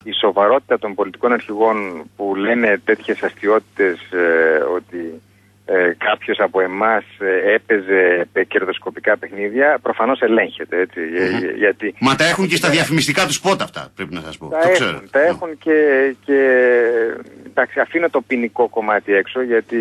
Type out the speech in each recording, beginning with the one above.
Η σοβαρότητα των πολιτικών αρχηγών που λένε τέτοιες αστιότητες ότι κάποιος από εμάς έπαιζε κερδοσκοπικά παιχνίδια, προφανώς ελέγχεται, έτσι. Γιατί... Μα τα έχουν και στα διαφημιστικά του σποτ αυτά, πρέπει να σας πω. Τα έχουν και εντάξει, αφήνω το ποινικό κομμάτι έξω, γιατί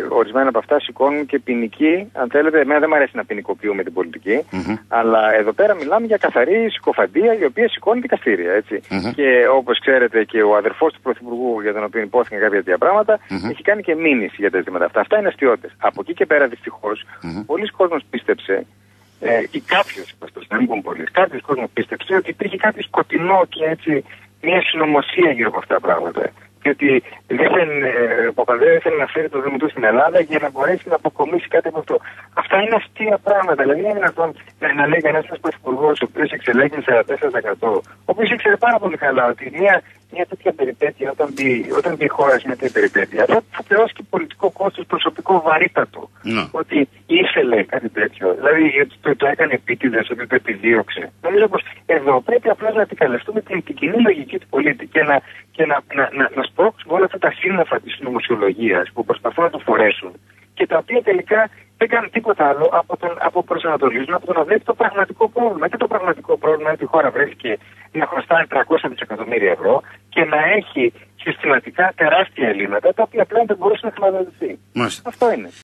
ορισμένα από αυτά σηκώνουν και ποινική, αν θέλετε. Εμένα δεν μου αρέσει να ποινικοποιούμε την πολιτική, αλλά εδώ πέρα μιλάμε για καθαρή συκοφαντία, η οποία σηκώνει δικαστήρια, έτσι. Και όπως ξέρετε, και ο αδερφός του Πρωθυπουργού, για τον οποίο υπόθηκαν κάποια τέτοια πράγματα, έχει κάνει και μήνυση για τα ζητήματα αυτά. Αυτά είναι αστιότητες. Από εκεί και πέρα, δυστυχώς, πολλοί κόσμος πίστεψε, ή κάποιος κόσμος πίστεψε ότι υπήρχε κάτι σκοτεινό και έτσι μια συνωμοσία γύρω από αυτά τα πράγματα. Και ότι ο Παπανδρέου ήθελε να φέρει το Δήμο του στην Ελλάδα για να μπορέσει να αποκομίσει κάτι από αυτό. Αυτά είναι αστεία πράγματα. Δηλαδή, είναι δυνατόν να λέει κανένα πρωθυπουργός, ο οποίος εξελέγει 44%, ο οποίος ήξερε πάρα πολύ καλά ότι μια τέτοια περιπέτεια, όταν μπει η χώρα σε μια τέτοια περιπέτεια, θα πληρώσει και πολιτικό κόστος προσωπικό βαρύτατο. Ότι ήθελε κάτι τέτοιο. Δηλαδή, το έκανε επίτηδες, ότι το επιδίωξε. Νομίζω πως εδώ πρέπει απλώς να επικαλεστούμε την κοινή λογική του πολίτη και να σπρώξουμε όλα αυτά τα σύννεφα της νομοσιολογίας που προσπαθούν να το φορέσουν και τα οποία τελικά δεν κάνουν τίποτα άλλο από προσανατολισμό, από το να βλέπει το πραγματικό πρόβλημα. Και το πραγματικό πρόβλημα είναι ότι η χώρα βρέθηκε να χρωστάει 300 δισεκατομμύρια ευρώ και να έχει συστηματικά τεράστια ελλείμματα τα οποία πλέον δεν μπορούσε να χρηματοδοτηθεί. Αυτό είναι.